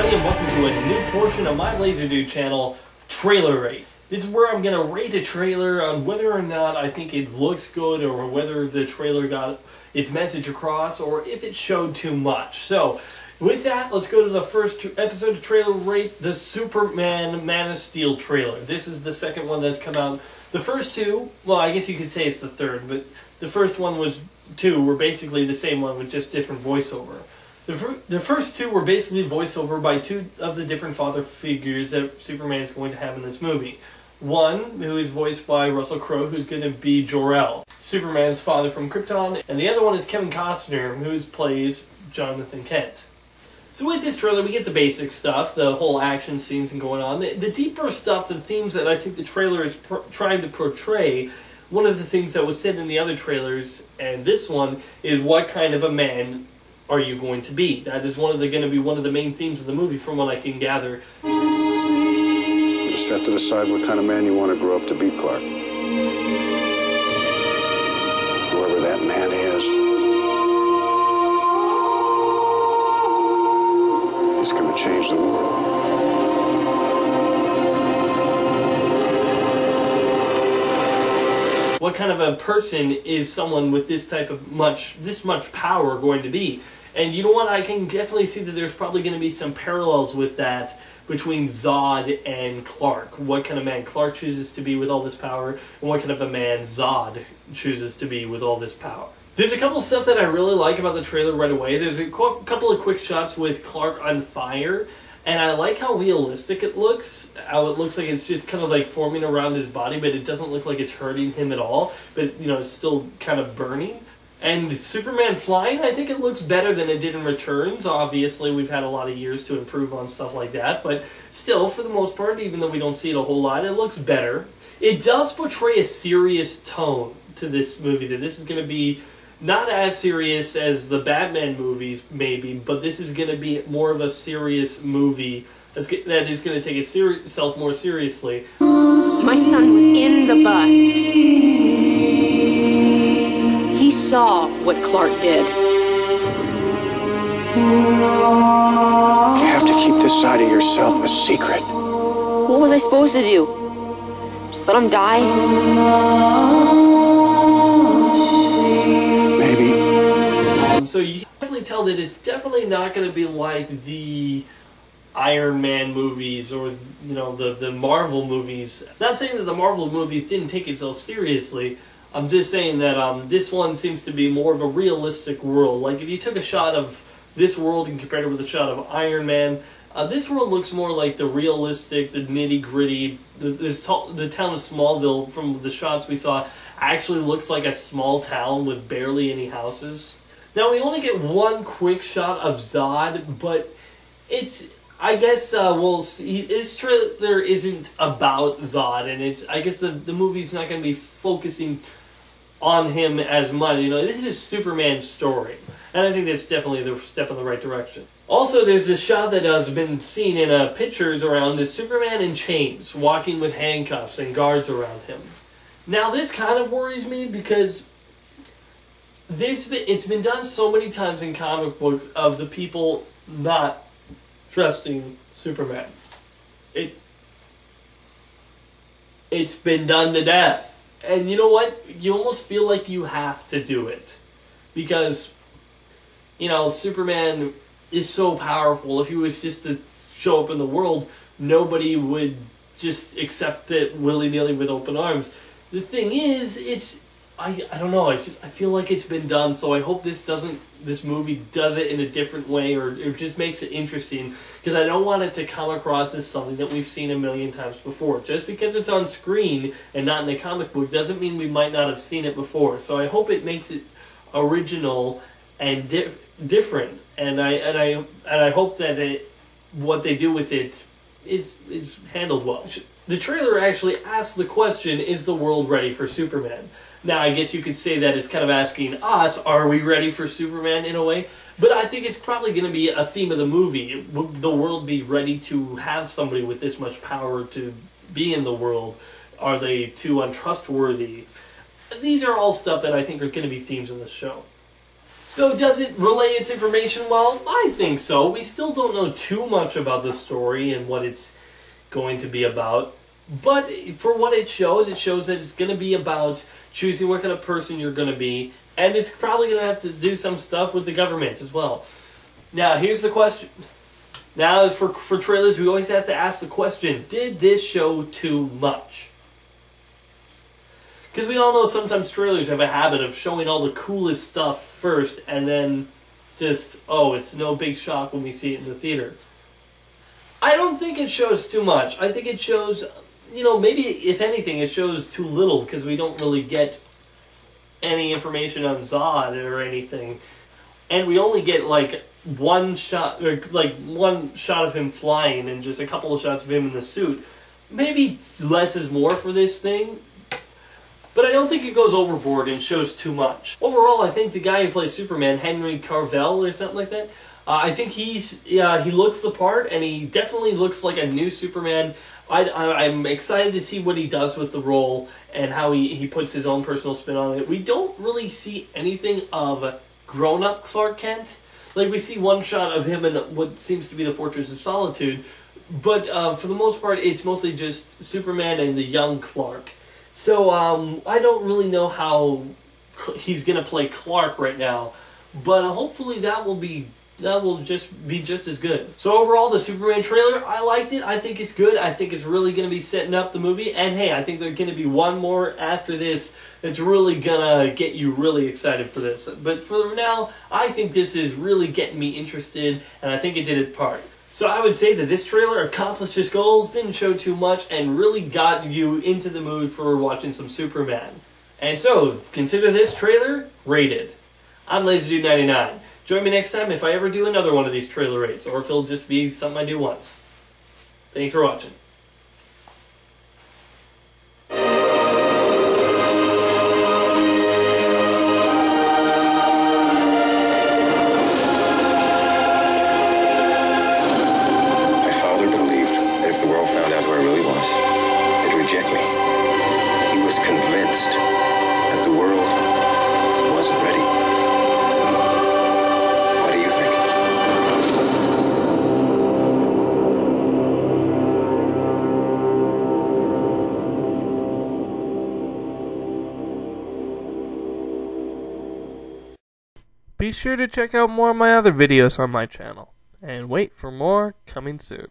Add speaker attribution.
Speaker 1: everybody, and welcome to a new portion of my LaserDude channel, Trailer Rate. This is where I'm going to rate a trailer on whether or not I think it looks good, or whether the trailer got its message across, or if it showed too much. So, with that, let's go to the first episode of Trailer Rate, the Superman Man of Steel trailer. This is the second one that's come out. The first two, well, I guess you could say it's the third, but the first one were basically the same one with just different voiceover. The first two were basically voiceover by two of the different father figures that Superman is going to have in this movie. One, who is voiced by Russell Crowe, who's going to be Jor-El, Superman's father from Krypton, and the other one is Kevin Costner, who plays Jonathan Kent. So with this trailer, we get the basic stuff, the whole action scenes and going on. The deeper stuff, the themes that I think the trailer is trying to portray. One of the things that was said in the other trailers, and this one, is what kind of a man are you going to be? That is going to be one of the main themes of the movie, from what I can gather.
Speaker 2: You just have to decide what kind of man you want to grow up to be, Clark. Whoever that man is, he's going to change the world.
Speaker 1: What kind of a person is someone with this much power going to be? And you know what? I can definitely see that there's probably going to be some parallels with that between Zod and Clark. What kind of man Clark chooses to be with all this power, and what kind of a man Zod chooses to be with all this power. There's a couple of stuff that I really like about the trailer right away. There's a couple of quick shots with Clark on fire, and I like how realistic it looks. How it looks like it's just kind of like forming around his body, but it doesn't look like it's hurting him at all. But, you know, it's still kind of burning. And Superman flying, I think it looks better than it did in Returns. Obviously, we've had a lot of years to improve on stuff like that. But still, for the most part, even though we don't see it a whole lot, it looks better. It does portray a serious tone to this movie. That this is going to be not as serious as the Batman movies, maybe, but this is going to be more of a serious movie that is going to take itself more seriously.
Speaker 3: My son was in the bus. He saw what Clark did.
Speaker 2: You have to keep this side of yourself a secret.
Speaker 3: What was I supposed to do? Just let him die?
Speaker 1: So you can definitely tell that it's definitely not going to be like the Iron Man movies or, you know, the Marvel movies. Not saying that the Marvel movies didn't take itself seriously. I'm just saying that this one seems to be more of a realistic world. Like if you took a shot of this world and compared it with a shot of Iron Man, this world looks more like the realistic, the nitty-gritty. The town of Smallville, from the shots we saw, actually looks like a small town with barely any houses. Now, we only get one quick shot of Zod, but it's, I guess, we'll see. This trailer isn't about Zod, and I guess the movie's not going to be focusing on him as much. You know, this is Superman's story, and I think that's definitely the step in the right direction. Also, there's this shot that has been seen in pictures around, is Superman in chains, walking with handcuffs and guards around him. Now, this kind of worries me because it's been done so many times in comic books of the people not trusting Superman. It's been done to death. And you know what? You almost feel like you have to do it. Because, you know, Superman is so powerful. If he was just to show up in the world, nobody would just accept it willy-nilly with open arms. The thing is, I don't know, I feel like it's been done, so I hope this movie does it in a different way, or it just makes it interesting, because I don't want it to come across as something that we've seen a million times before. Just because it's on screen and not in a comic book doesn't mean we might not have seen it before. So I hope it makes it original and different, and I hope that what they do with it is handled well. The trailer actually asks the question, is the world ready for Superman? Now, I guess you could say that it's kind of asking us, are we ready for Superman in a way? But I think it's probably going to be a theme of the movie. Would the world be ready to have somebody with this much power to be in the world? Are they too untrustworthy? These are all stuff that I think are going to be themes in this show. So does it relay its information well? I think so. We still don't know too much about the story and what it's going to be about. But for what it shows that it's going to be about choosing what kind of person you're going to be. And it's probably going to have to do some stuff with the government as well. Now, here's the question. Now, for trailers, we always have to ask the question, did this show too much? Because we all know sometimes trailers have a habit of showing all the coolest stuff first, and then just, oh, it's no big shock when we see it in the theater. I don't think it shows too much. I think it shows, maybe if anything, it shows too little, because we don't really get any information on Zod or anything. And we only get, one shot, one shot of him flying and just a couple of shots of him in the suit. Maybe less is more for this thing. But I don't think it goes overboard and shows too much. Overall, I think the guy who plays Superman, Henry Cavill or something like that, I think he looks the part, and he definitely looks like a new Superman. I'm excited to see what he does with the role and how he puts his own personal spin on it. We don't really see anything of grown-up Clark Kent. We see one shot of him in what seems to be the Fortress of Solitude, but for the most part, it's mostly just Superman and the young Clark. So, I don't really know how he's going to play Clark right now, but hopefully that will just be just as good. So overall, the Superman trailer, I liked it. I think it's good. I think it's really going to be setting up the movie, and hey, I think there's going to be one more after this that's really going to get you really excited for this. But for now, I think this is really getting me interested, and I think it did its part. So I would say that this trailer accomplished its goals, didn't show too much, and really got you into the mood for watching some Superman. And so, consider this trailer rated. I'm LazyDude99. Join me next time if I ever do another one of these trailer rates, or if it'll just be something I do once. Thanks for watching.
Speaker 2: That the world wasn't ready. What do you think?
Speaker 4: Be sure to check out more of my other videos on my channel, and wait for more coming soon.